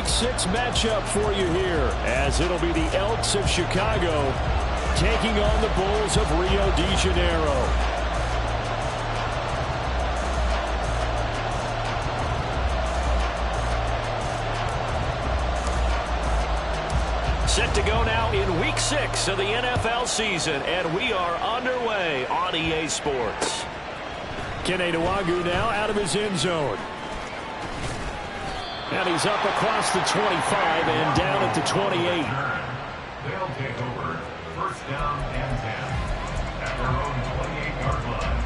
Week 6 matchup for you here, as it'll be the Elks of Chicago taking on the Bulls of Rio de Janeiro. Set to go now in Week 6 of the NFL season, and we are underway on EA Sports. Kene Nwangwu now out of his end zone. And he's up across the 25 and down at the 28. They'll take over. First down and 10 at their own 28-yard line.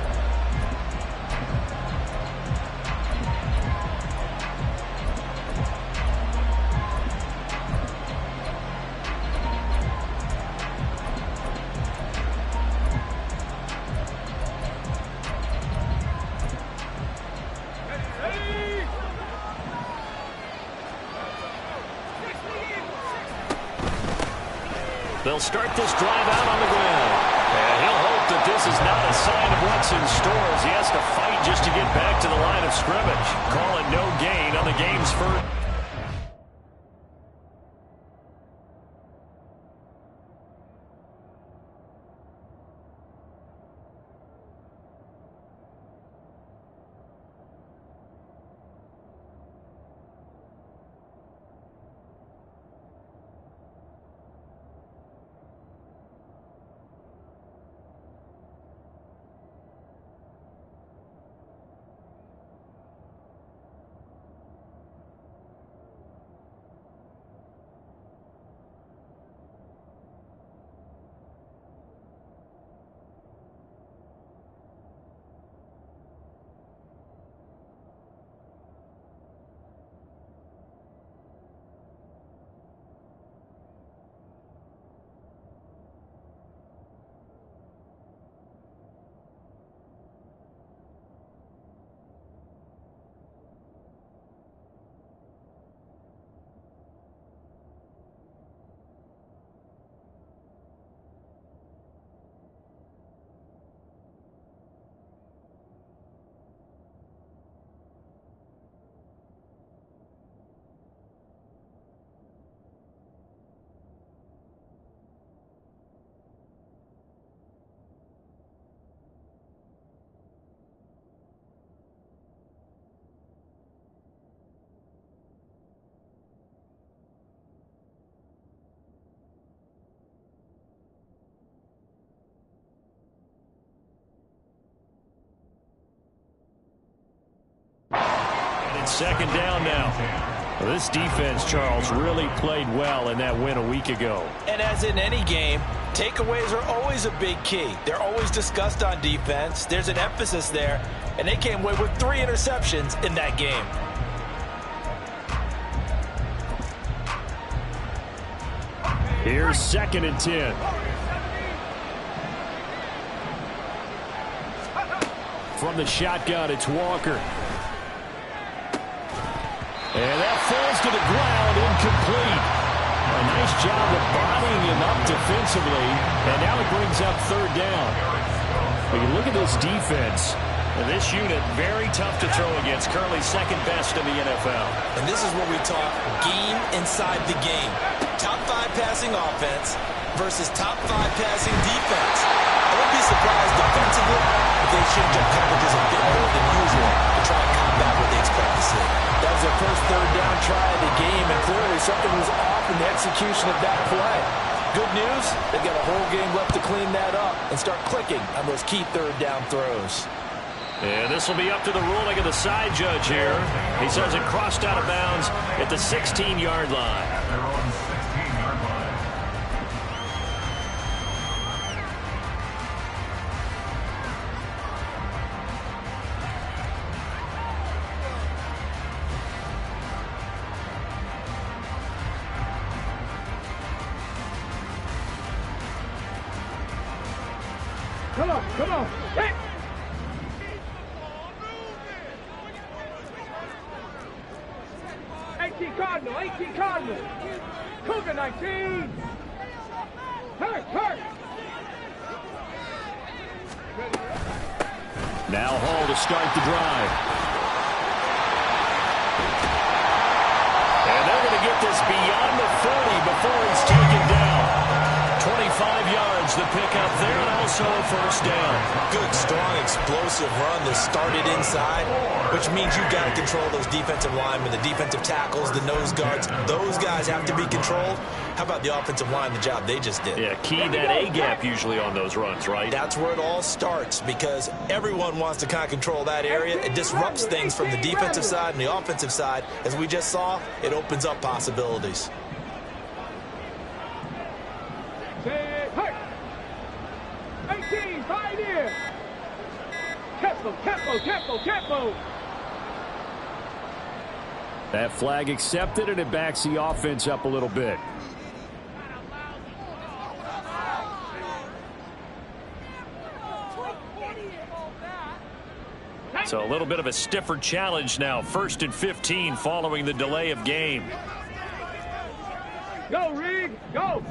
They'll start this drive out on the ground. And he'll hope that this is not a sign of what's in store as he has to fight just to get back to the line of scrimmage. Call it no gain on the game's first. Second down now. Well, this defense, Charles, really played well in that win a week ago. And as in any game, takeaways are always a big key. They're always discussed on defense. There's an emphasis there, and they came away with 3 interceptions in that game. Here's 2nd and 10. From the shotgun, it's Walker. And that falls to the ground, incomplete. A nice job of bodying him up defensively, and now it brings up 3rd down. But you look at this defense, and this unit very tough to throw against, currently 2nd best in the NFL. And this is where we talk game inside the game. Top 5 passing offense versus top 5 passing defense. I wouldn't be surprised defensively if they change up coverages a bit more than usual to try and combat what they expect to see. That was their first 3rd down try of the game, and clearly something was off in the execution of that play. Good news, they've got a whole game left to clean that up and start clicking on those key 3rd down throws. And this will be up to the ruling of the side judge here. He says it crossed out of bounds at the 16-yard line. At their own 16-yard line. Come on. Hey! 18 Cardinal. Cougar 19. Hurt. Now Hall to start the drive. And they're going to get get this beyond the 40 before he's taken down. 25 yards the pickup there, and also a first down. Good, strong, explosive run that started inside, which means you've got to control those defensive linemen, the defensive tackles, the nose guards. Those guys have to be controlled. How about the offensive line, the job they just did? Yeah, key that A-gap usually on those runs, right? That's where it all starts, because everyone wants to kind of control that area. It disrupts things from the defensive side and the offensive side. As we just saw, it opens up possibilities. 18, pioneer. Tempo. That flag accepted, and it backs the offense up a little bit. So a little bit of a stiffer challenge now. 1st and 15 following the delay of game. Go, Reed, go.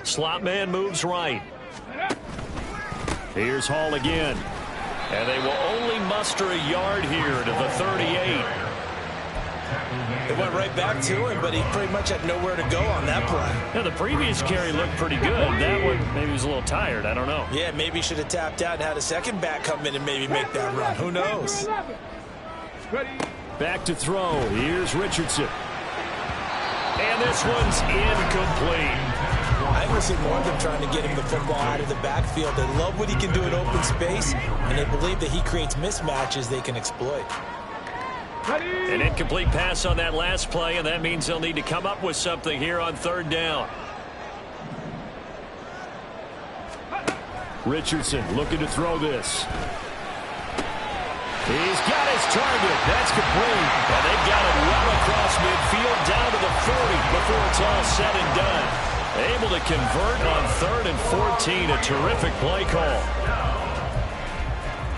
Slot man moves right. Here's Hall again. And they will only muster a yard here to the 38. It went right back to him, but he pretty much had nowhere to go on that play. Yeah, the previous carry looked pretty good. That one, maybe he was a little tired. I don't know. Yeah, maybe he should have tapped out and had a second back come in and maybe make that run. Who knows? Back to throw. Here's Richardson. And this one's incomplete. I think we're seeing more of them trying to get him the football out of the backfield. They love what he can do in open space, and they believe that he creates mismatches they can exploit. An incomplete pass on that last play, and that means they'll need to come up with something here on 3rd down. Richardson looking to throw this. He's got his target. That's complete. And they've got it well across midfield down to the 40 before it's all said and done. Able to convert on 3rd and 14. A terrific play call.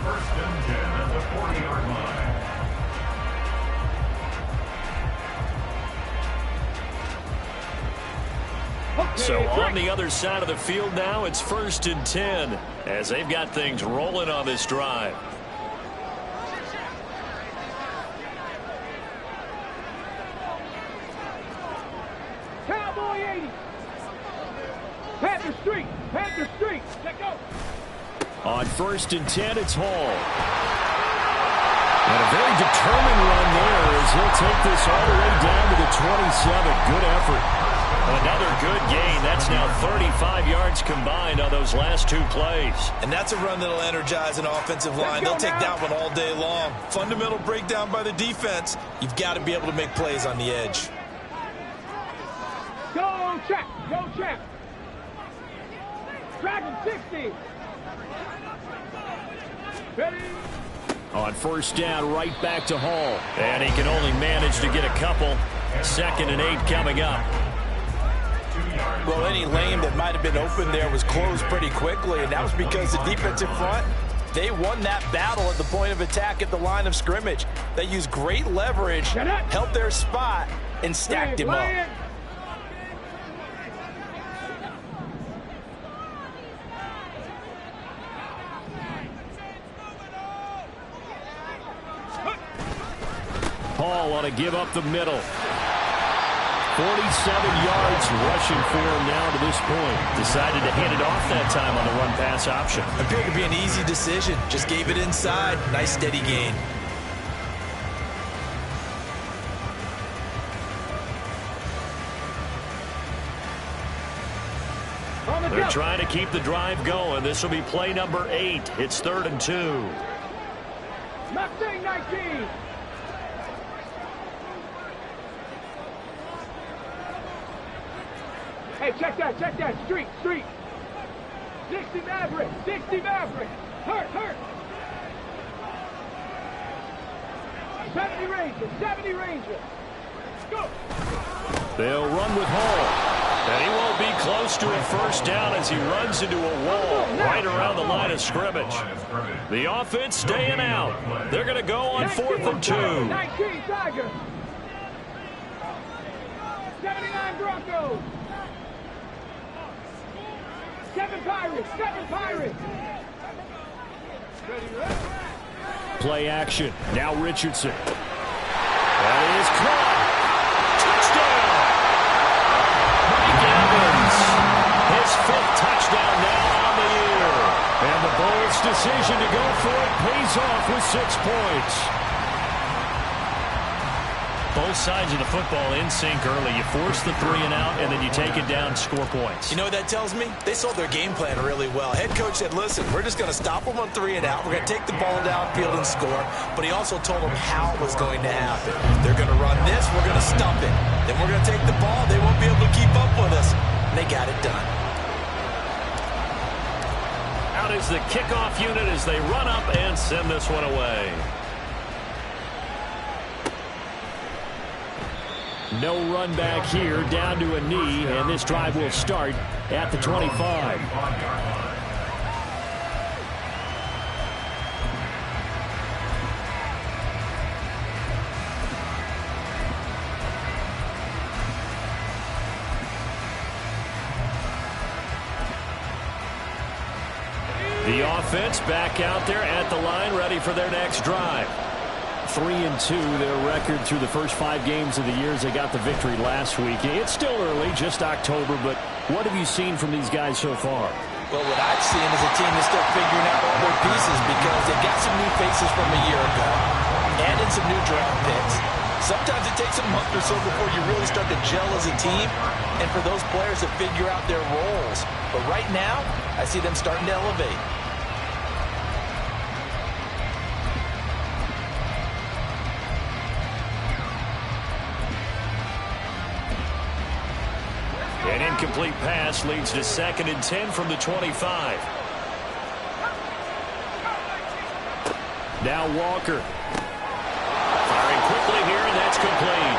1st and 10 at the 40-yard line. So on the other side of the field now, it's 1st and 10 as they've got things rolling on this drive. Cowboy 80. Panther Street. Let go. On 1st and 10, it's Hall. And a very determined run there as he'll take this all the way down to the 27. Good effort. Another good gain. That's now 35 yards combined on those last 2 plays. And that's a run that'll energize an offensive line. They'll take that one all day long. Fundamental breakdown by the defense. You've got to be able to make plays on the edge. Go check. Dragon 60. Ready. On 1st down, right back to Hall. And he can only manage to get a couple. 2nd and 8 coming up. Well, any lane that might have been open there was closed pretty quickly, and that was because the defensive front, they won that battle at the point of attack at the line of scrimmage. They used great leverage, held their spot, and stacked him up. Hall ought to give up the middle. 47 yards rushing for him now to this point. Decided to hand it off that time on the run-pass option. Appeared to be an easy decision. Just gave it inside. Nice steady gain. They're trying to keep the drive going. This will be play number 8. It's 3rd and 2. Mustang 19. Hey, check that. Street. 60 Maverick. Hurt. 70 Ranger. Go. They'll run with Hall. And he won't be close to a 1st down as he runs into a wall right around the line of scrimmage. The offense staying out. They're going to go on 4th and 2. 19 Tiger. 79 Broncos. 7 Pirates. Play action. Now Richardson. That is caught. 6 points. Both sides of the football in sync early. You force the 3 and out, and then you take it down, score points. You know what that tells me? They sold their game plan really well. Head coach said, listen, we're just going to stop them on 3 and out. We're going to take the ball downfield and score. But he also told them how it was going to happen. They're going to run this. We're going to stop it. Then we're going to take the ball. They won't be able to keep up with us. And they got it done. Out is the kickoff unit as they run up and send this one away. No run back here, down to a knee, and this drive will start at the 25. The offense back out there at the line, ready for their next drive. 3-2, their record through the first 5 games of the year as they got the victory last week. It's still early, just October, but what have you seen from these guys so far? Well, what I've seen is a team that's still figuring out all their pieces because they got some new faces from a year ago and in some new draft picks. Sometimes it takes a month or so before you really start to gel as a team and for those players to figure out their roles. But right now, I see them starting to elevate. An incomplete pass leads to 2nd and 10 from the 25. Now Walker. Firing quickly here, and that's complete.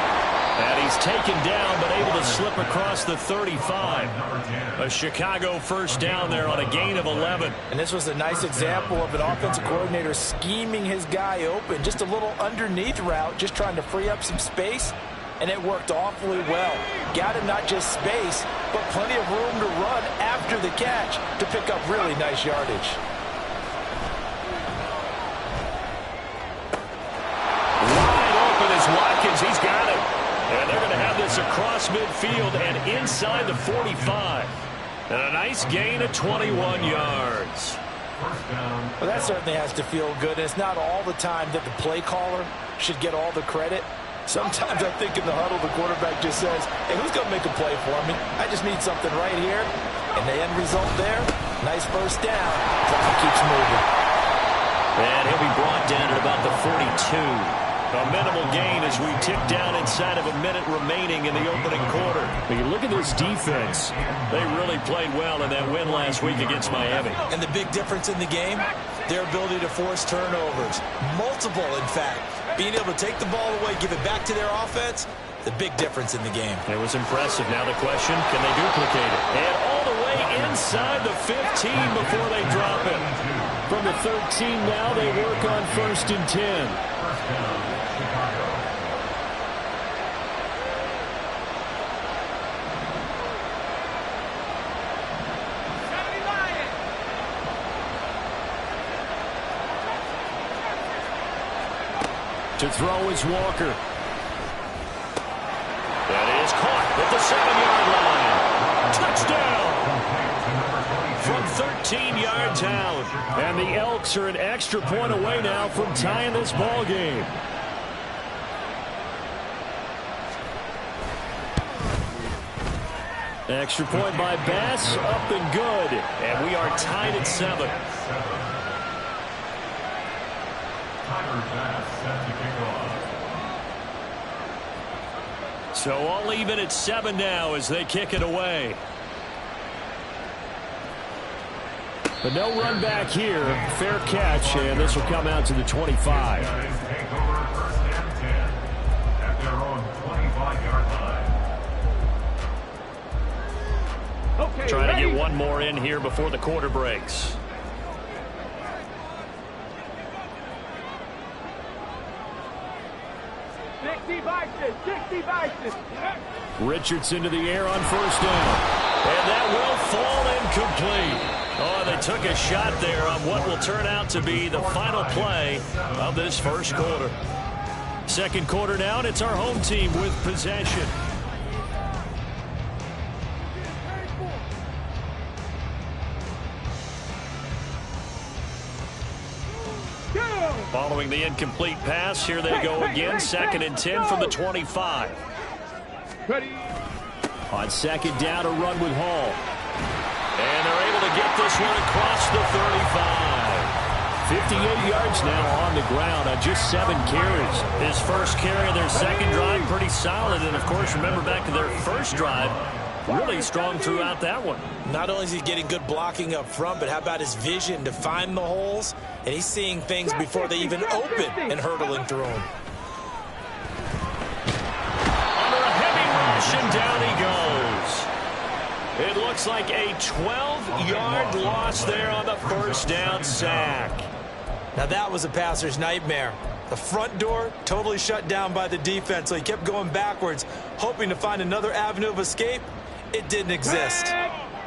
And he's taken down, but able to slip across the 35. A Chicago first down there on a gain of 11. And this was a nice example of an offensive coordinator scheming his guy open. Just a little underneath route, just trying to free up some space. And it worked awfully well. Got him not just space, but plenty of room to run after the catch to pick up really nice yardage. Wide open is Watkins. He's got it. And they're going to have this across midfield and inside the 45. And a nice gain of 21 yards. Well, that certainly has to feel good. And it's not all the time that the play caller should get all the credit. Sometimes I think in the huddle, the quarterback just says, hey, who's going to make a play for me? I just need something right here. And the end result there, nice first down. Clock keeps moving. And he'll be brought down at about the 42. A minimal gain as we tick down inside of a minute remaining in the opening quarter. When you look at this defense, they really played well in that win last week against Miami. And the big difference in the game, their ability to force turnovers. Multiple, in fact. Being able to take the ball away, give it back to their offense, the big difference in the game. It was impressive. Now the question, can they duplicate it? And all the way inside the 15 before they drop it. From the 13 now, they work on 1st and 10. To throw is Walker. That is caught at the 7-yard line. Touchdown! From 13 yards out. And the Elks are an extra point away now from tying this ball game. Extra point by Bass, up and good. And we are tied at 7. So all even at 7 now as they kick it away. But no run back here. Fair catch, and this will come out to the 25. Okay, Trying ready? to get one more in here before the quarter breaks. Richardson to the air on 1st down. And that will fall incomplete. Oh, they took a shot there on what will turn out to be the final play of this first quarter. Second quarter now, and it's our home team with possession. Following the incomplete pass, here they go again. 2nd and 10 from the 25. Ready. On 2nd down, a run with Hall. And they're able to get this one across the 35. 58 yards now on the ground on just 7 carries. His first carry of their second drive, pretty solid. And, of course, remember back to their first drive, really strong throughout that one. Not only is he getting good blocking up front, but how about his vision to find the holes? And he's seeing things before they even open and hurdling through them. Under a heavy rush, and down he goes. It looks like a 12-yard loss there on the first down sack. Now that was a passer's nightmare. The front door totally shut down by the defense, so he kept going backwards, hoping to find another avenue of escape. It didn't exist.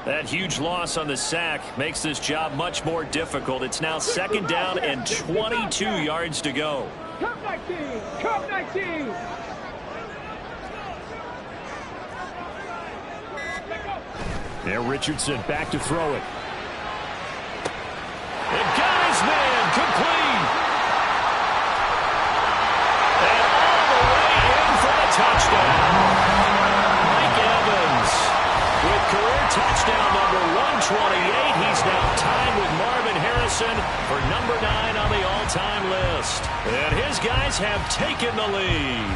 That huge loss on the sack makes this job much more difficult. It's now 2nd down and 22 yards to go. Come 19. Come 19. There, Richardson back to throw it. And got his man complete. And all the way in for the touchdown. Mike Evans with career touchdown number 128. He's now tied with Marvin Harrison for number 9 on the all-time list. And his guys have taken the lead.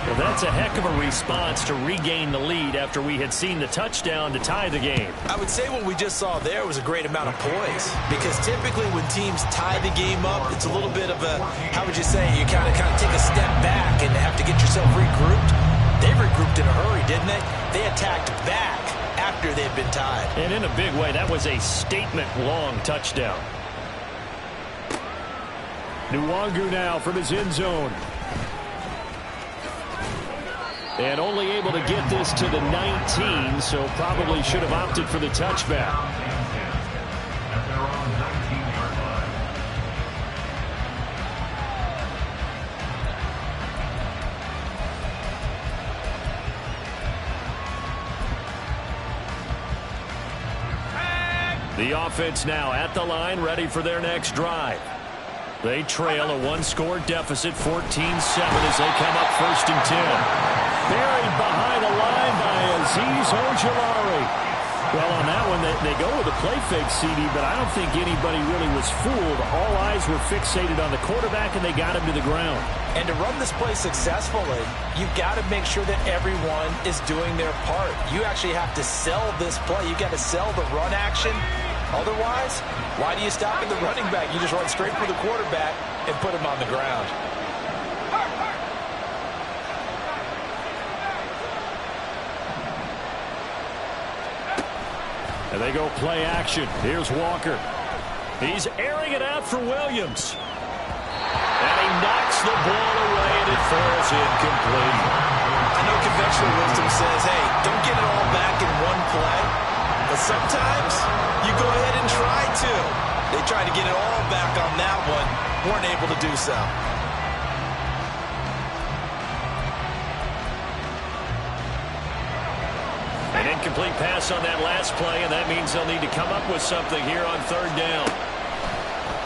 Well, that's a heck of a response to regain the lead after we had seen the touchdown to tie the game. I would say what we just saw there was a great amount of poise, because typically when teams tie the game up, it's a little bit of a, how would you say, you kind of take a step back and have to get yourself regrouped. They regrouped in a hurry, didn't they? They attacked back after they'd been tied. And in a big way, that was a statement-long touchdown. Nwangu now from his end zone. And only able to get this to the 19, so probably should have opted for the touchback. At their own 19-yard line. The offense now at the line, ready for their next drive. They trail a one-score deficit, 14-7, as they come up 1st and 10. Buried behind the line by Azeez Ojulari. Well, on that one, they go with a play fake, CD, but I don't think anybody really was fooled. All eyes were fixated on the quarterback, and they got him to the ground. And to run this play successfully, you've got to make sure that everyone is doing their part. You actually have to sell this play. You've got to sell the run action. Otherwise, why do you stop at the running back? You just run straight for the quarterback and put him on the ground. And they go play action. Here's Walker. He's airing it out for Williams. And he knocks the ball away, and it falls incomplete. I know conventional wisdom says, hey, don't get it all back in one play. But sometimes you go ahead and try to. They tried to get it all back on that one. Weren't able to do so. An incomplete pass on that last play, and that means they'll need to come up with something here on 3rd down.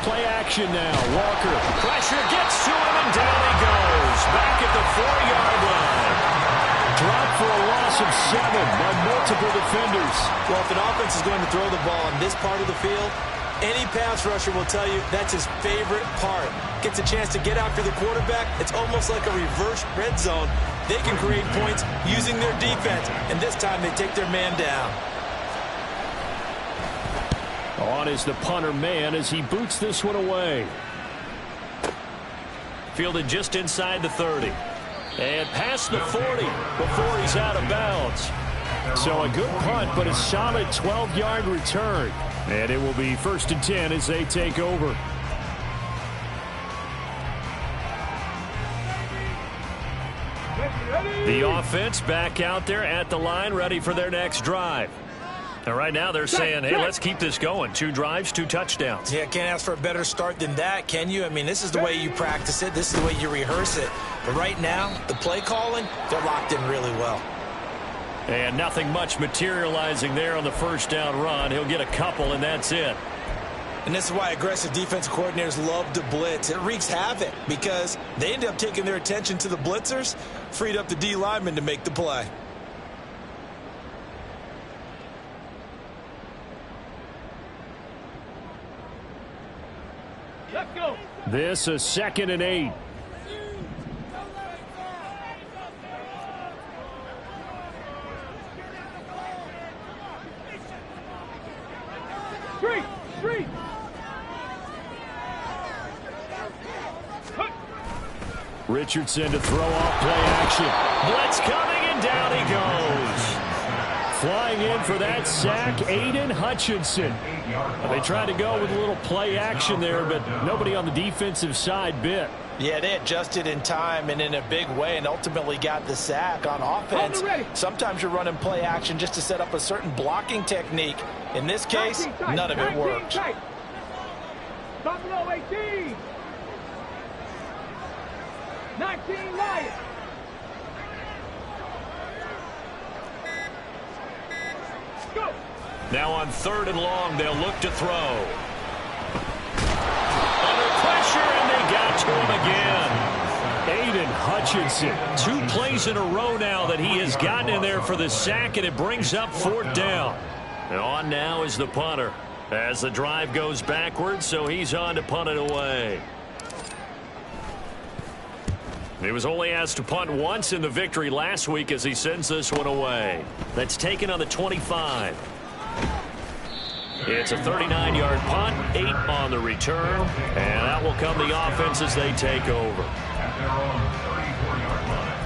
Play action now. Walker. Pressure gets to him, and down he goes. Back at the 4-yard line. Dropped for a loss of 7 by multiple defenders. Well, if an offense is going to throw the ball on this part of the field, any pass rusher will tell you that's his favorite part. Gets a chance to get after the quarterback. It's almost like a reverse red zone. They can create points using their defense, and this time they take their man down. On is the punter man as he boots this one away. Fielded just inside the 30. And past the 40 before he's out of bounds. So a good punt, but a solid 12-yard return. And it will be 1st and 10 as they take over. The offense back out there at the line, ready for their next drive. And right now they're saying, hey, let's keep this going. 2 drives, 2 touchdowns. Yeah, can't ask for a better start than that, can you? I mean, this is the way you practice it. This is the way you rehearse it. But right now, the play calling, they're locked in really well. And nothing much materializing there on the first down run. He'll get a couple, and that's it. And this is why aggressive defensive coordinators love to blitz. It wreaks havoc because they end up taking their attention to the blitzers, freed up the D lineman to make the play. Let's go. This is 2nd and 8. Street. Richardson to throw off play action. Blitz coming, and down he goes. Flying in for that sack, Aiden Hutchinson. They tried to go with a little play action there, but nobody on the defensive side bit. Yeah, they adjusted in time and in a big way and ultimately got the sack on offense. Sometimes you're running play action just to set up a certain blocking technique. In this case, none of it worked. Buffalo 18. 19 Lions. Go. Now on 3rd and long, they'll look to throw. Under pressure, and they got to him again. Aiden Hutchinson. 2 plays in a row now that he has gotten in there for the sack, and it brings up 4th down. And on now is the punter as the drive goes backwards, so he's on to punt it away. He was only asked to punt once in the victory last week as he sends this one away. That's taken on the 25. It's a 39-yard punt, 8 on the return, and that will come the offense as they take over. At their own 34-yard line.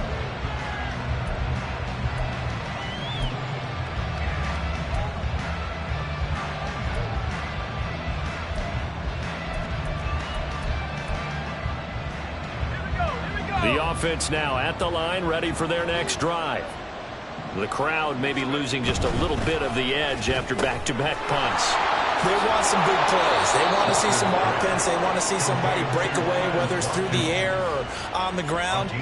The offense now at the line, ready for their next drive. The crowd may be losing just a little bit of the edge after back-to-back punts. They want some big plays. They want to see some offense. They want to see somebody break away, whether it's through the air or on the ground.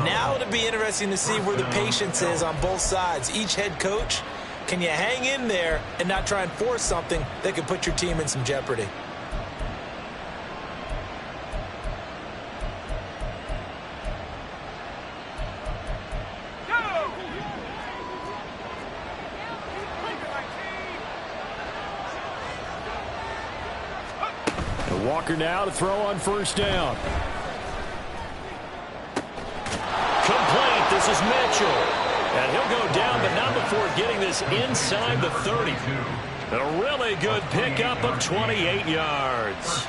Now it'll be interesting to see where the patience is on both sides. Each head coach, can you hang in there and not try and force something that could put your team in some jeopardy? Walker now to throw on 1st down. Complete. This is Mitchell. And he'll go down, but not before getting this inside the 30. And a really good pickup of 28 yards.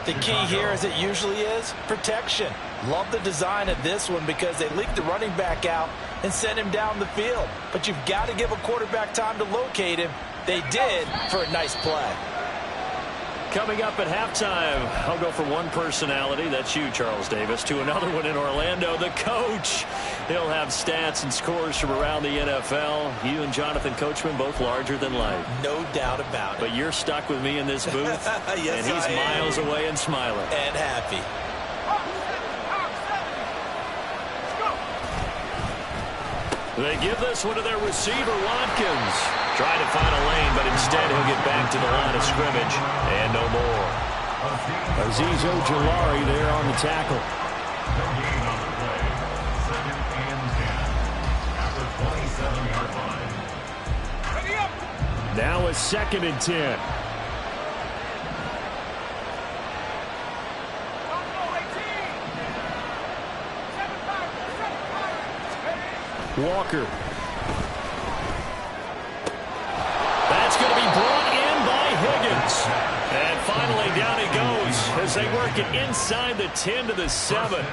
The key here, as it usually is, protection. Love the design of this one because they leaked the running back out and sent him down the field. But you've got to give a quarterback time to locate him. They did for a nice play. Coming up at halftime, I'll go from one personality, that's you, Charles Davis, to another one in Orlando, the coach. He'll have stats and scores from around the NFL. You and Jonathan Coachman, both larger than life. No doubt about it. But you're stuck with me in this booth, yes, and he's miles away and smiling. And happy. They give this one to their receiver, Watkins. Trying to find a lane, but instead he'll get back to the line of scrimmage and no more. Azeez Ojulari there on the tackle. The gain on the play. 2nd and 10. At the 27-yard line. Ready up. Now a 2nd and 10. Walker. That's going to be brought in by Higgins. And finally down he goes as they work it inside the 10 to the 7.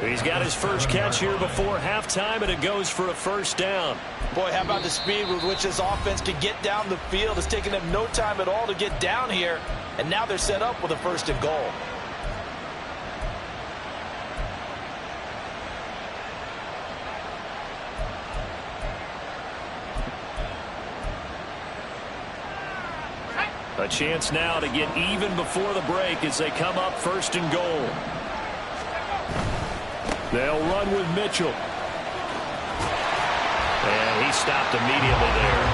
He's got his first catch here before halftime, and it goes for a 1st down. Boy, how about the speed with which this offense could get down the field? It's taken them no time at all to get down here, and now they're set up with a 1st and goal. A chance now to get even before the break as they come up 1st and goal. They'll run with Mitchell. And he stopped immediately there.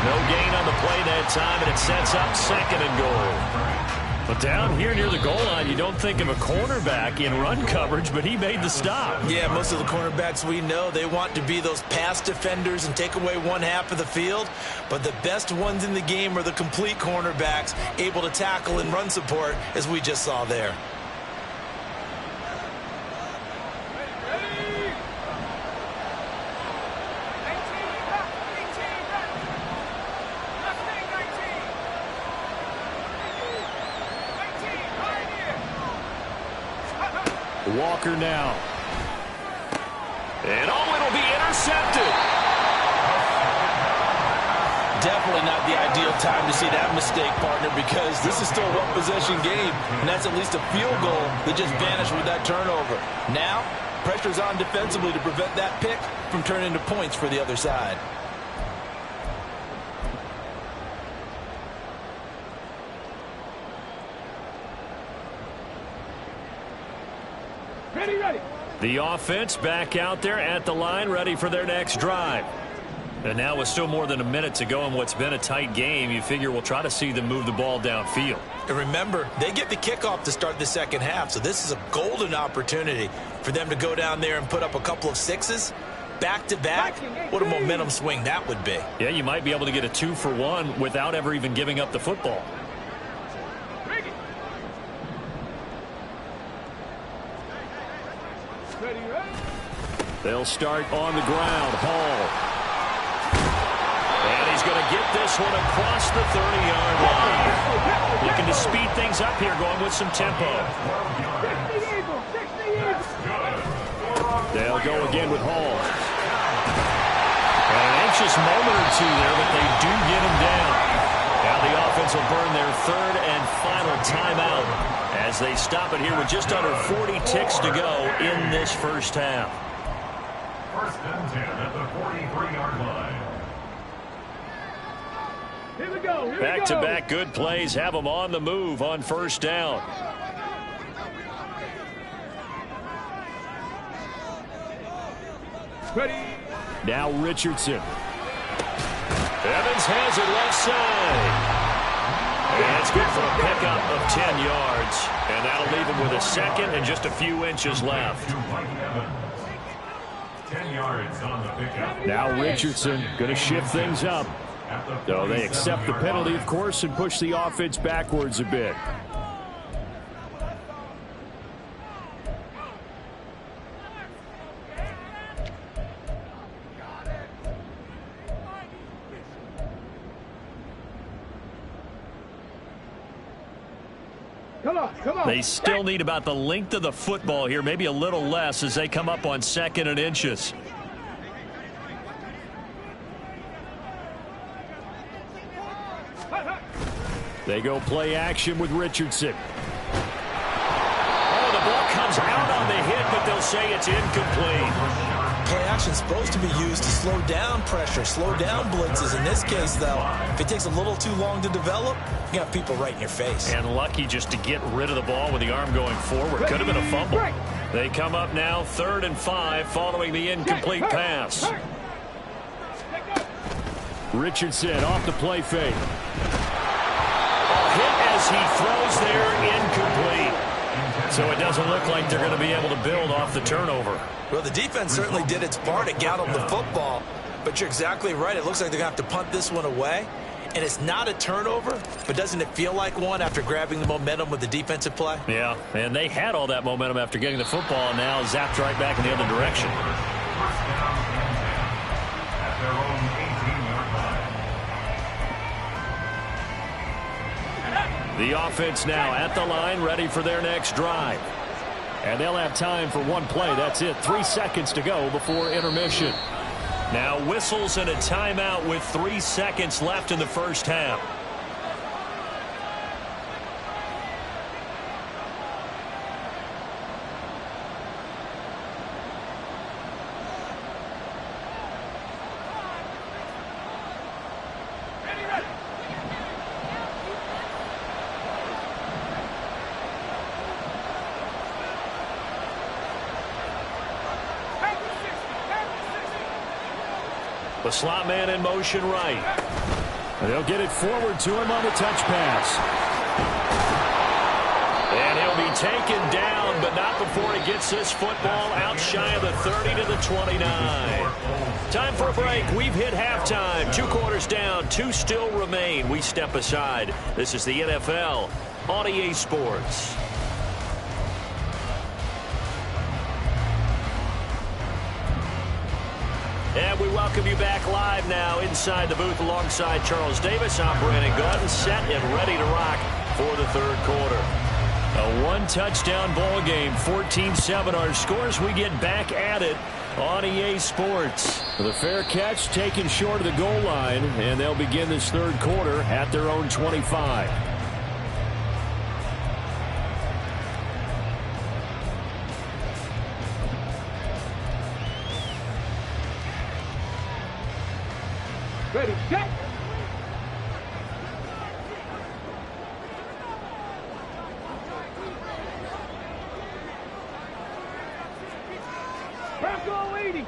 No gain on the play that time, and it sets up 2nd and goal. But down here near the goal line, you don't think of a cornerback in run coverage, but he made the stop. Yeah, most of the cornerbacks we know, they want to be those pass defenders and take away one half of the field. But the best ones in the game are the complete cornerbacks, able to tackle and run support, as we just saw there. Walker now. And it'll be intercepted. Definitely not the ideal time to see that mistake, partner, because this is still a one-possession game, and that's at least a field goal that just vanished with that turnover. Now, pressure's on defensively to prevent that pick from turning into points for the other side. Ready. The offense back out there at the line, ready for their next drive. And now with still more than a minute to go in what's been a tight game, you figure we'll try to see them move the ball downfield. And remember, they get the kickoff to start the second half, so this is a golden opportunity for them to go down there and put up a couple of sixes back-to-back. What a momentum swing that would be. Yeah, you might be able to get a 2-for-1 without ever even giving up the football. They'll start on the ground. Hall. And he's going to get this one across the 30-yard line. Looking to speed things up here, going with some tempo. They'll go again with Hall. An anxious moment or two there, but they do get him down. Now the offense will burn their 3rd and final timeout as they stop it here with just under 40 ticks to go in this first half. 1st and 10 at the 43-yard line. Here we go. Back-to-back good plays have them on the move on 1st down. Ready. Now Richardson. Evans has it left side. And it's good for a pickup of 10 yards. And that'll leave him with a 2nd and just a few inches left. 10 yards on the pickup. Now Richardson going to shift things up. So they accept the penalty, of course, and push the offense backwards a bit. Come on. They still need about the length of the football here, maybe a little less as they come up on 2nd and inches. They go play action with Richardson. Oh, the ball comes out on the hit, but they'll say it's incomplete. Play action is supposed to be used to slow down pressure, slow down blitzes. In this case, though, if it takes a little too long to develop, you got people right in your face. And lucky just to get rid of the ball with the arm going forward. Could have been a fumble. They come up now 3rd and 5 following the incomplete pass. Richardson off the play fake. Hit as he throws there, incomplete. So it doesn't look like they're going to be able to build off the turnover. Well, the defense certainly did its part to get them the football, but you're exactly right. It looks like they're going to have to punt this one away, and it's not a turnover, but doesn't it feel like one after grabbing the momentum with the defensive play? Yeah, and they had all that momentum after getting the football, and now zapped right back in the other direction. 1st down and 10 at their own 18-yard line. The offense now at the line, ready for their next drive. And they'll have time for one play. That's it. 3 seconds to go before intermission. Now whistles and a timeout with 3 seconds left in the first half. The slot man in motion right. They'll get it forward to him on the touch pass. And he'll be taken down, but not before he gets this football out shy of the 30 to the 29. Time for a break. We've hit halftime. 2 quarters down, 2 still remain. We step aside. This is the NFL on EA Sports. And we welcome you back live now inside the booth alongside Charles Davis. I'm Brandon Gaudin, set and ready to rock for the 3rd quarter. A 1-touchdown ball game, 14-7 our scores. We get back at it on EA Sports. The fair catch taken short of the goal line, and they'll begin this 3rd quarter at their own 25. Ready, set. Bronco 80.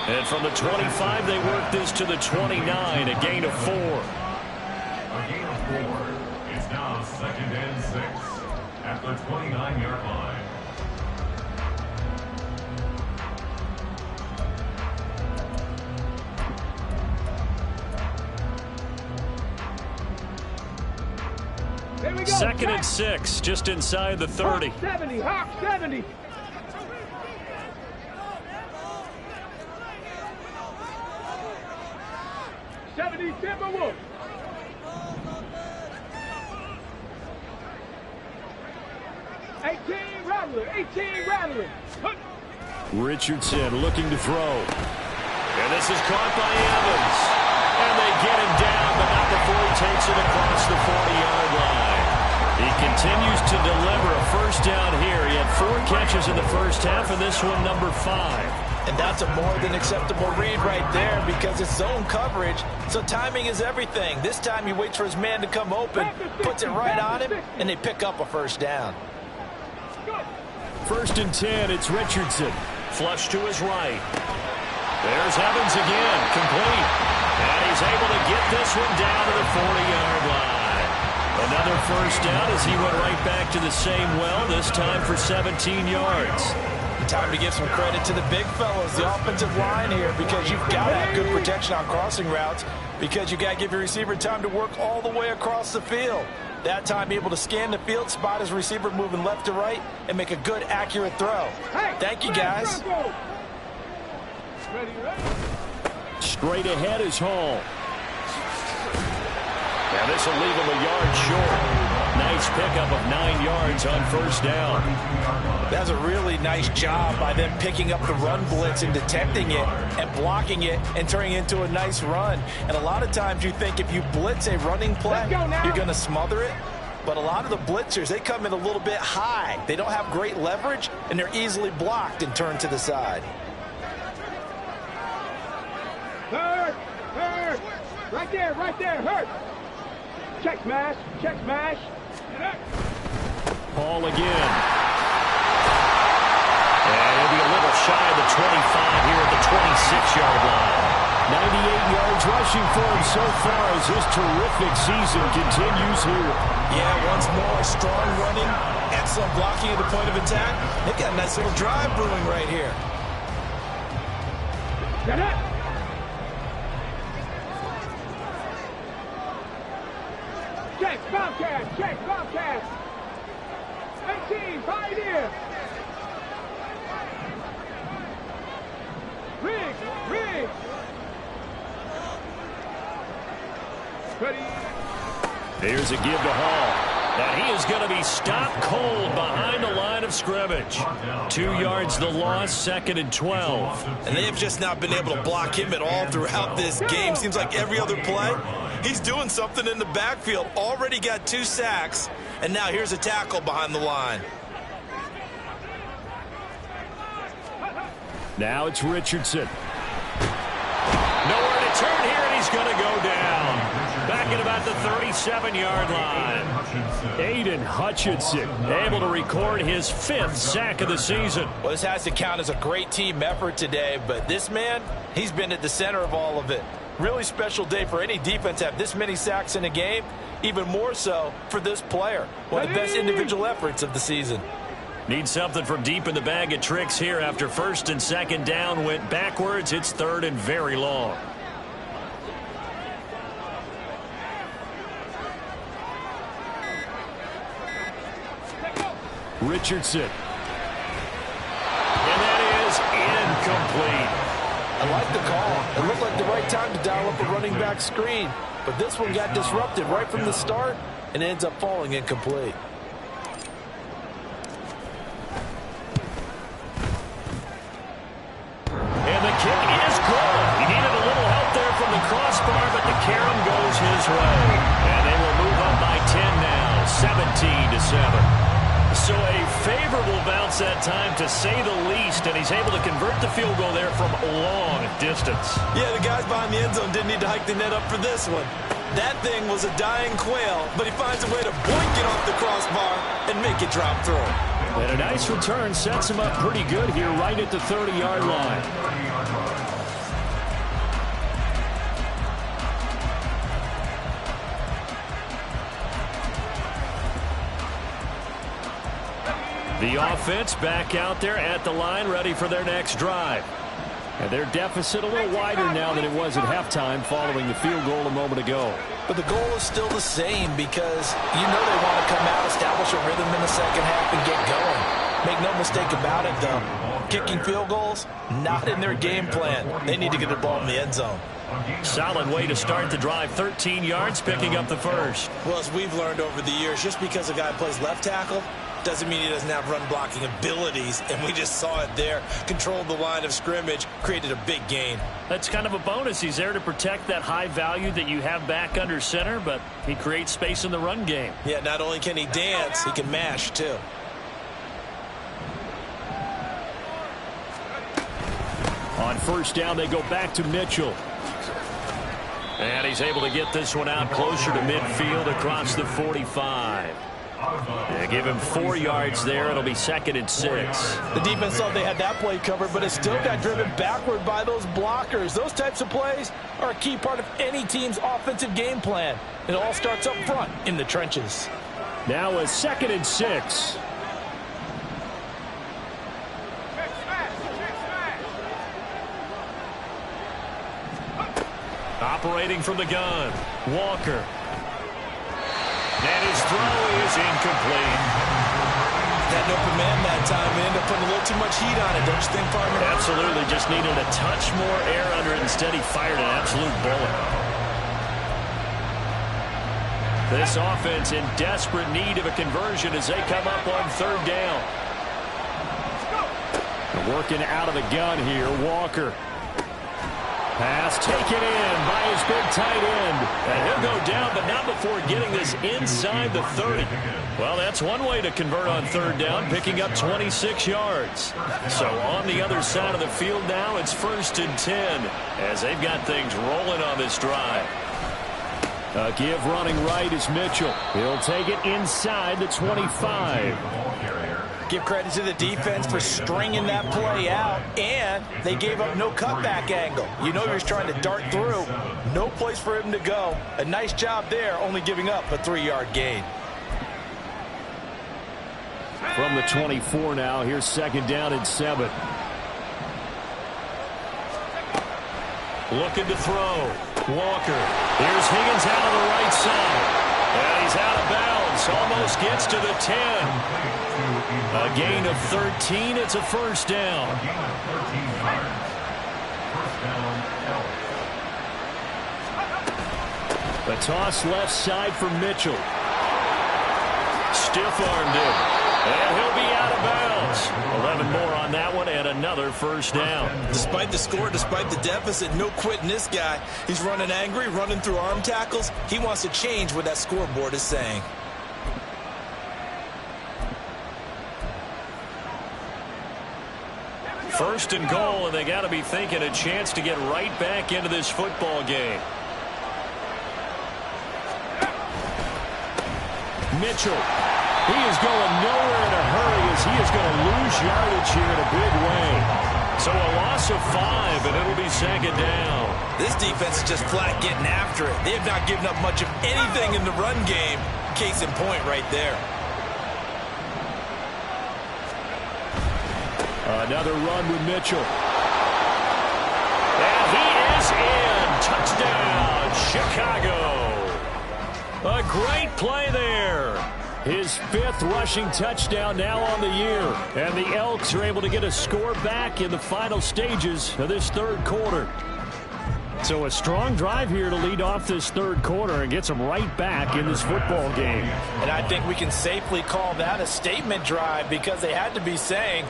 And from the 25, they work this to the 29, a gain of 4. A gain of 4. It's now 2nd and 6 at the 29-yard line. Here we go. 2nd and 6, just inside the 30. Hawk 70, Hawk 70. Timberwolf. 18 Rattler. Richardson looking to throw. And this is caught by Evans. And they get him down, but not before he takes it across the 40-yard line. He continues to deliver a first down here. He had 4 catches in the first half, and this one number 5. And that's a more than acceptable read right there because it's zone coverage, so timing is everything. This time he waits for his man to come open, puts it right on him, and they pick up a first down. 1st and 10, it's Richardson. Flush to his right. There's Evans again, complete. And he's able to get this one down to the 40-yard line. Another first down as he went right back to the same well, this time for 17 yards. Time to give some credit to the big fellows, the offensive line here, because you've got to have good protection on crossing routes because you've got to give your receiver time to work all the way across the field. That time able to scan the field, spot his receiver moving left to right, and make a good, accurate throw. Thank you, guys. Straight ahead is Hall. And this will leave him a yard short. Nice pickup of 9 yards on first down. That's a really nice job by them picking up the run blitz and detecting it and blocking it and turning it into a nice run. And a lot of times you think if you blitz a running play, you're going to smother it. But a lot of the blitzers, they come in a little bit high. They don't have great leverage, and they're easily blocked and turned to the side. Hurt. Right there, hurt. Check smash. Ball again. And he'll be a little shy of the 25 here at the 26-yard line. 98 yards rushing for him so far as his terrific season continues here. Yeah, once more, strong running, excellent blocking at the point of attack. They've got a nice little drive brewing right here. Get it. Check Bobcat. 18, Pioneer. Riggs. Ready. Here's a give to Hall. And he is going to be stopped cold behind the line of scrimmage. 2 yards the loss, 2nd and 12. And they have just not been able to block him at all throughout this game. Seems like every other play, he's doing something in the backfield. Already got 2 sacks, and now here's a tackle behind the line. Now it's Richardson. Nowhere to turn here, and he's going to go down. Back at about the 37-yard line. Aiden Hutchinson able to record his 5th sack of the season. Well, this has to count as a great team effort today, but this man, he's been at the center of all of it. Really special day for any defense to have this many sacks in a game, even more so for this player. One of the best individual efforts of the season. Need something from deep in the bag of tricks here after 1st and 2nd down went backwards. It's 3rd and very long. Richardson. And that is incomplete. I like the call. It looked like the right time to dial up a running back screen, but this one got disrupted right from the start and ends up falling incomplete. And the kick is good. He needed a little help there from the crossbar, but the carom goes his way. And they will move up by 10 now, 17-7. So a favorable bounce that time, to say the least, and he's able to convert the field goal there from a long distance. Yeah, the guys behind the end zone didn't need to hike the net up for this one. That thing was a dying quail, but he finds a way to boink it off the crossbar and make it drop through. And a nice return sets him up pretty good here right at the 30-yard line. The offense back out there at the line, ready for their next drive. And their deficit a little wider now than it was at halftime following the field goal a moment ago. But the goal is still the same, because you know they want to come out, establish a rhythm in the second half, and get going. Make no mistake about it, though. Kicking field goals, not in their game plan. They need to get the ball in the end zone. Solid way to start the drive. 13 yards, picking up the first. Well, as we've learned over the years, just because a guy plays left tackle doesn't mean he doesn't have run blocking abilities, and we just saw it there. Controlled the line of scrimmage, created a big gain. That's kind of a bonus. He's there to protect that high value that you have back under center, but he creates space in the run game. Yeah, not only can he dance, he can mash too. On 1st down, they go back to Mitchell. And he's able to get this one out closer to midfield across the 45. They give him 4 yards there. It'll be 2nd and 6. The defense thought they had that play covered, but it still got driven backward by those blockers. Those types of plays are a key part of any team's offensive game plan. It all starts up front in the trenches. Now a 2nd and 6. Operating from the gun, Walker. And his throw is incomplete. That open man that time, we ended up putting a little too much heat on it, don't you think, partner? Absolutely, just needed a touch more air under it. Instead, he fired an absolute bullet. This offense in desperate need of a conversion as they come up on 3rd down. Working out of the gun here, Walker. Pass taken in by his big tight end. And he'll go down, but not before getting this inside the 30. Well, that's one way to convert on 3rd down, picking up 26 yards. So on the other side of the field now, it's 1st and 10 as they've got things rolling on this drive. A give running right is Mitchell. He'll take it inside the 25. Give credit to the defense for stringing that play out, and they gave up no cutback angle. You know he was trying to dart through. No place for him to go. A nice job there, only giving up a 3-yard gain. From the 24 now, here's 2nd down and 7. Looking to throw. Walker. Here's Higgins out of the right side. And he's out of bounds. Almost gets to the 10. A gain of 13. It's a 1st down. The toss left side for Mitchell. Stiff-armed him. And he'll be out of bounds. 11 more on that one and another 1st down. Despite the score, despite the deficit, no quitting this guy. He's running angry, running through arm tackles. He wants to change what that scoreboard is saying. First and goal, and they got to be thinking a chance to get right back into this football game. Mitchell. He is going nowhere in a hurry as he is going to lose yardage here in a big way. So a loss of 5, and it'll be second down. This defense is just flat getting after it. They have not given up much of anything in the run game. Case in point right there. Another run with Mitchell. And he is in. Touchdown, Chicago. A great play there. His 5th rushing touchdown now on the year. And the Elks are able to get a score back in the final stages of this third quarter. So a strong drive here to lead off this third quarter and gets them right back in this football game. And I think we can safely call that a statement drive because they had to be saying,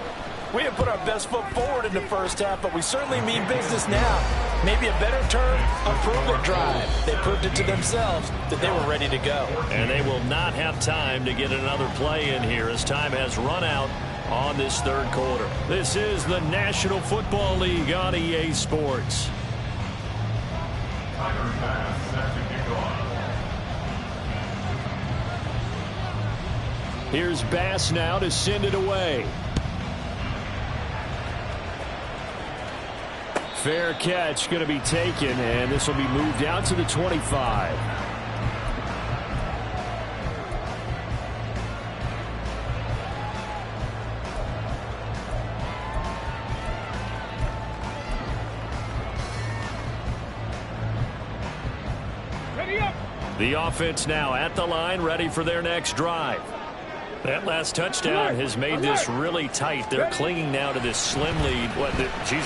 we have put our best foot forward in the first half, but we certainly mean business now. Maybe a better term, a prove-it drive. They proved it to themselves that they were ready to go. And they will not have time to get another play in here as time has run out on this third quarter. This is the National Football League on EA Sports. Tiger pass set to kick off. Here's Bass now to send it away. Fair catch going to be taken, and this will be moved out to the 25. Ready up. The offense now at the line, ready for their next drive. That last touchdown has made this really tight. They're clinging now to this slim lead.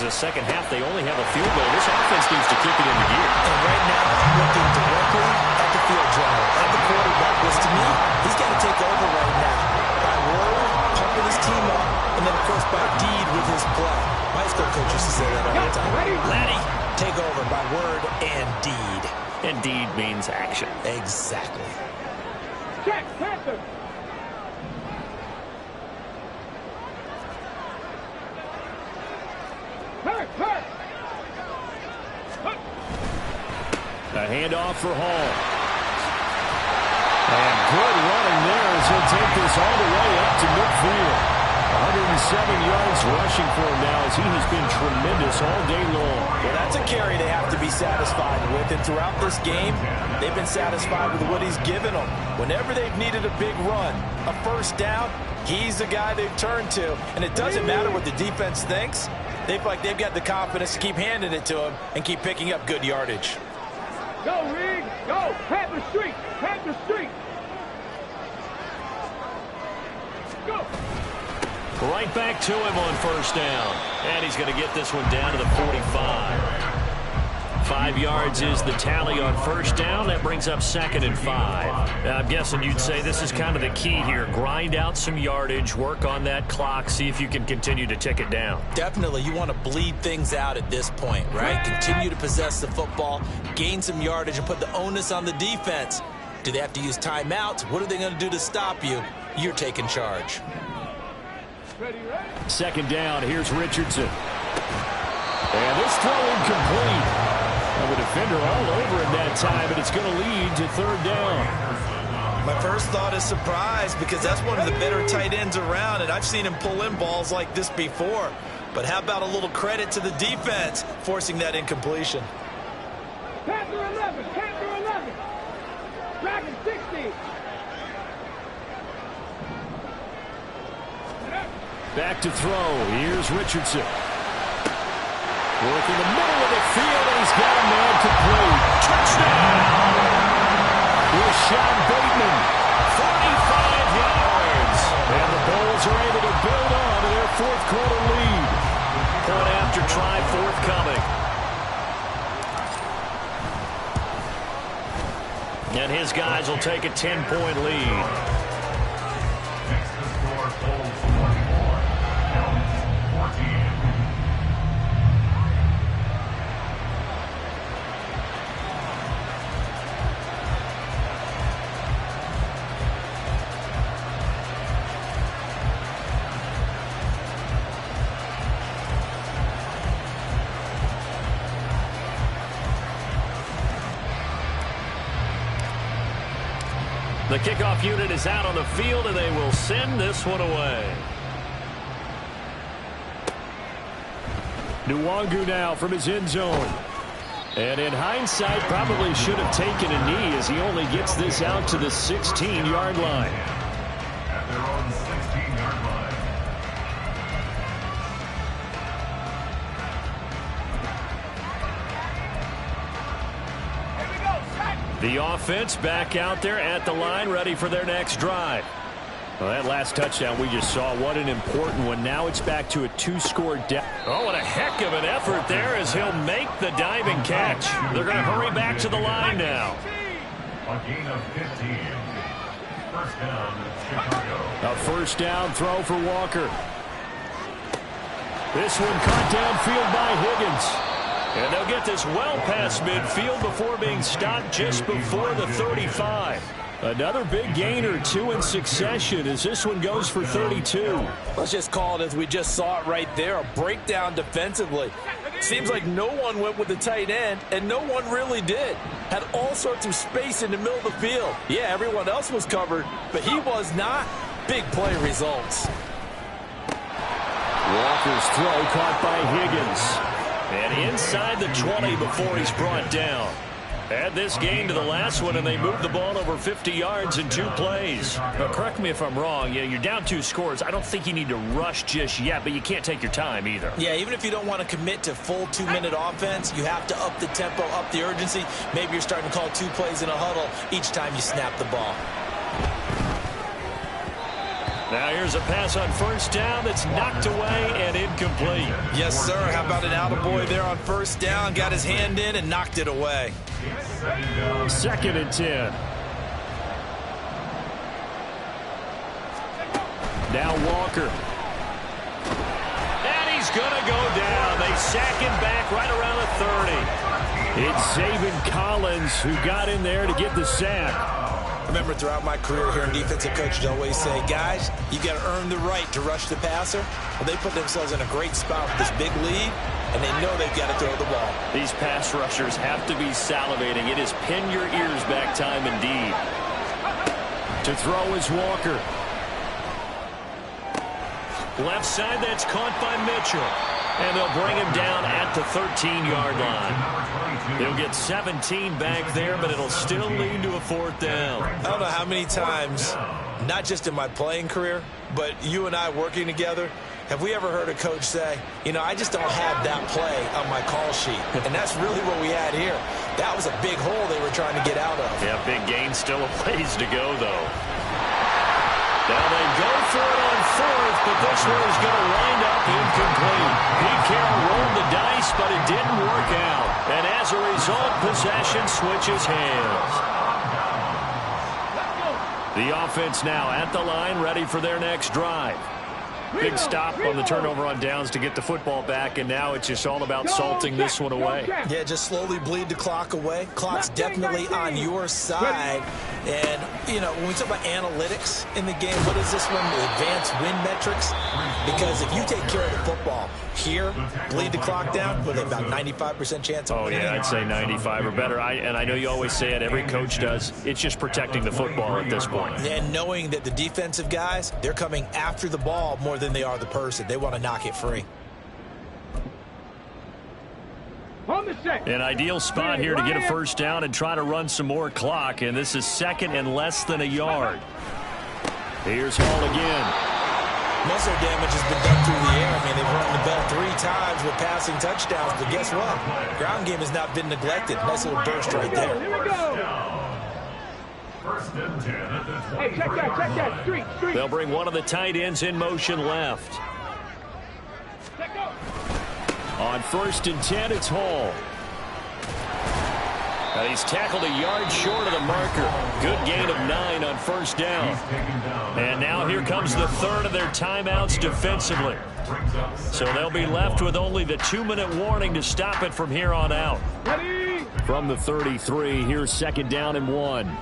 Second half, they only have a field goal. This offense needs to kick it into gear. And right now, I'm looking directly at the field general, at the quarterback, which to me, he's got to take over right now. By word, pumping his team up, and then, of course, by deed with his play. My high school coach used to say that all the time. Laddie, take over by word and deed. And deed means action. Exactly. Check, Panther. Hurt. A handoff for Hall. And good running there as he'll take this all the way up to midfield. 107 yards rushing for him now as he has been tremendous all day long. Well, that's a carry they have to be satisfied with. And throughout this game, they've been satisfied with what he's given them. Whenever they've needed a big run, a first down, he's the guy they've turned to. And it doesn't matter what the defense thinks. They've got the confidence to keep handing it to him and keep picking up good yardage. Go, Rig. Go. Panther Street. Go. Right back to him on first down. And he's going to get this one down to the 45. 5 yards is the tally on first down. That brings up 2nd and 5. Now, I'm guessing you'd say this is kind of the key here. Grind out some yardage, work on that clock, see if you can continue to tick it down. Definitely, you want to bleed things out at this point, right? Continue to possess the football, gain some yardage, and put the onus on the defense. Do they have to use timeouts? What are they going to do to stop you? You're taking charge. Ready. 2nd down, here's Richardson. And this throw incomplete. The defender all over him that time, but it's going to lead to 3rd down. My first thought is surprise because that's one of the better tight ends around, and I've seen him pull in balls like this before. But how about a little credit to the defense forcing that incompletion? Panther 11. Dragon 60. Back to throw. Here's Richardson. Work in the middle of the field, and he's got a man complete. Touchdown! Here's Sean Bateman. 45 yards. And the Bulls are able to build on to their 4th quarter lead. Point after try forthcoming. And his guys will take a 10-point lead. Next to score, Bulls 24, Elks 14. The kickoff unit is out on the field, and they will send this one away. Nwangu now from his end zone. And in hindsight, probably should have taken a knee as he only gets this out to the 16-yard line. At their own 16-yard line. The offense back out there at the line, ready for their next drive. Well, that last touchdown we just saw, what an important one. Now it's back to a 2-score deficit. Oh, what a heck of an effort there as he'll make the diving catch. They're going to hurry back to the line now. A gain of 15. First down, Chicago. A first down throw for Walker. This one caught downfield by Higgins. And they'll get this well past midfield before being stopped just before the 35. Another big gain or two in succession as this one goes for 32. Let's just call it as we just saw it right there, a breakdown defensively. Seems like no one went with the tight end, and no one really did. Had all sorts of space in the middle of the field. Yeah, everyone else was covered, but he was not. Big play results. Walker's throw caught by Higgins. And inside the 20 before he's brought down. Add this game to the last one, and they moved the ball over 50 yards in 2 plays. Now, correct me if I'm wrong. Yeah, you're down 2 scores. I don't think you need to rush just yet, but you can't take your time either. Yeah, even if you don't want to commit to full 2-minute offense, you have to up the tempo, up the urgency. Maybe you're starting to call 2 plays in a huddle each time you snap the ball. Now here's a pass on first down that's knocked away and incomplete. Yes, sir. How about an attaboy there on first down? Got his hand in and knocked it away. Second and 10. Now Walker. And he's going to go down. They sack him back right around the 30. It's Zaven Collins who got in there to get the sack. Remember, throughout my career here in defensive coach, I always say, guys, you got to earn the right to rush the passer. Well, they put themselves in a great spot with this big lead, and they know they've got to throw the ball. These pass rushers have to be salivating. It is pin your ears back time indeed. To throw is Walker. Left side, that's caught by Mitchell. And they'll bring him down at the 13-yard line. They'll get 17 back there, but it'll still lead to a 4th down. I don't know how many times, not just in my playing career, but you and I working together, have we ever heard a coach say, you know, I just don't have that play on my call sheet. And that's really what we had here. That was a big hole they were trying to get out of. Yeah, big gain, still a ways to go, though. Now they go for it on 4th, but this one is going to wind up incomplete. Pete Carroll rolled the dice, but it didn't work out. And as a result, possession switches hands. The offense now at the line, ready for their next drive. Big stop on the turnover on downs to get the football back, and now it's just all about salting this one away. Yeah, just slowly bleed the clock away. Clock's definitely on your side. And, you know, when we talk about analytics in the game, what is this one? Advanced win metrics? Because if you take care of the football here, bleed the clock down, with about 95% chance of winning. Oh, yeah, I'd say 95 or better. And I know you always say it, every coach does. It's just protecting the football at this point. And knowing that the defensive guys, they're coming after the ball more than they are the person. They want to knock it free. An ideal spot here to get a first down and try to run some more clock, and this is 2nd and less than a yard. Here's Hall again. Muscle damage has been done through the air. I mean, they've rung the bell 3 times with passing touchdowns, but guess what? Ground game has not been neglected. Nice little burst right there. Here we go. First and 10 at the 20. Hey, check that. Street. They'll bring one of the tight ends in motion left. On 1st and 10, it's Hall. Now he's tackled a yard short of the marker. Good gain of 9 on first down. And now here comes the 3rd of their timeouts defensively. So they'll be left with only the 2-minute warning to stop it from here on out. Ready? From the 33, here's 2nd down and 1.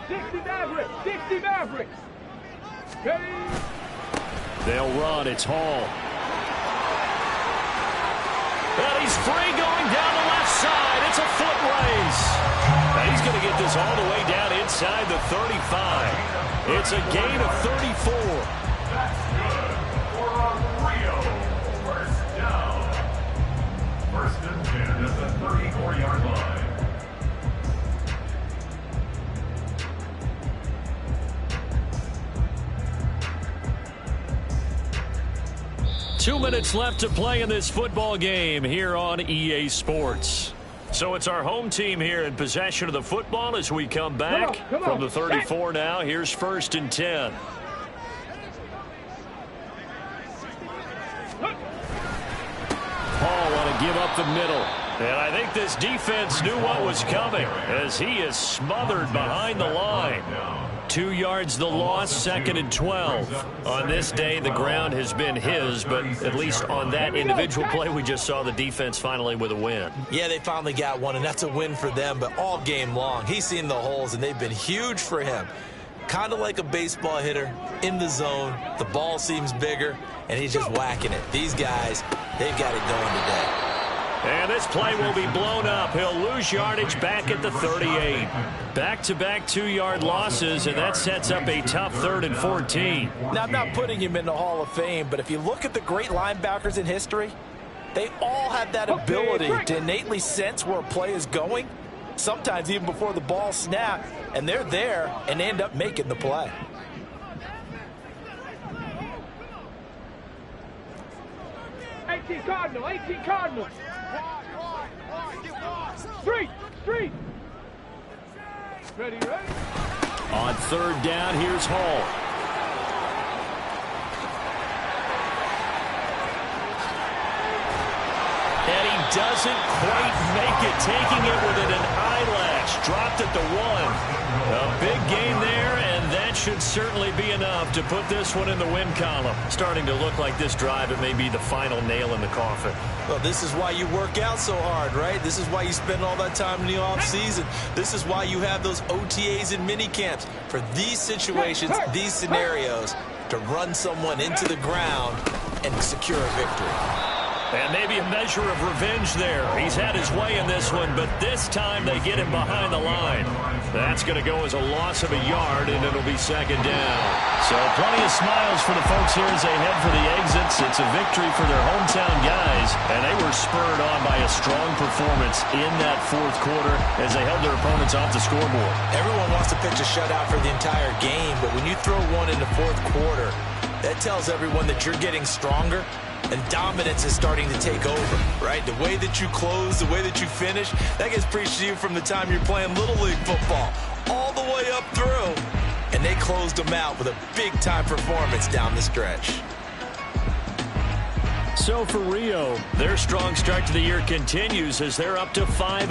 60 Mavericks. Ready? They'll run. It's Hall. And he's free going down the left side. It's a foot race. And he's going to get this all the way down inside the 35. It's a gain of 34. That's good for Rio. First down. First and 10 at the 34-yard line. 2 minutes left to play in this football game here on EA Sports. So it's our home team here in possession of the football as we come back Come on. from the 34 now. Here's 1st and 10. Paul want to give up the middle. And I think this defense knew what was coming as he is smothered behind the line. 2 yards the loss, 2nd and 12. On this day, the ground has been his, but at least on that individual play, we just saw the defense finally with a win. Yeah, they finally got one, and that's a win for them, but all game long, he's seen the holes, and they've been huge for him. Kind of like a baseball hitter in the zone. The ball seems bigger, and he's just whacking it. These guys, they've got it going today. And this play will be blown up. He'll lose yardage back at the 38. Back-to-back 2-yard losses, and that sets up a tough 3rd and 14. Now, I'm not putting him in the Hall of Fame, but if you look at the great linebackers in history, they all have that ability to innately sense where a play is going, sometimes even before the ball snaps, and they're there and end up making the play. Cardinal, 18 Cardinal. Street. Ready. On 3rd down, here's Hall. And he doesn't quite make it, taking it within an eyelash. Dropped at the 1. A big gain there, and that should certainly be enough to put this one in the win column. Starting to look like this drive, it may be the final nail in the coffin. Well, this is why you work out so hard, right? This is why you spend all that time in the offseason. This is why you have those OTAs and mini camps for these situations, these scenarios, to run someone into the ground and secure a victory. And maybe a measure of revenge there. He's had his way in this one, but this time they get him behind the line. That's going to go as a loss of a yard, and it'll be 2nd down. So plenty of smiles for the folks here as they head for the exits. It's a victory for their hometown guys, and they were spurred on by a strong performance in that 4th quarter as they held their opponents off the scoreboard. Everyone wants to pitch a shutout for the entire game, but when you throw one in the 4th quarter, that tells everyone that you're getting stronger. And dominance is starting to take over, right? The way that you close, the way that you finish, that gets preached to you from the time you're playing Little League football all the way up through. And they closed them out with a big-time performance down the stretch. So for Rio, their strong start to the year continues as they're up to 5-1.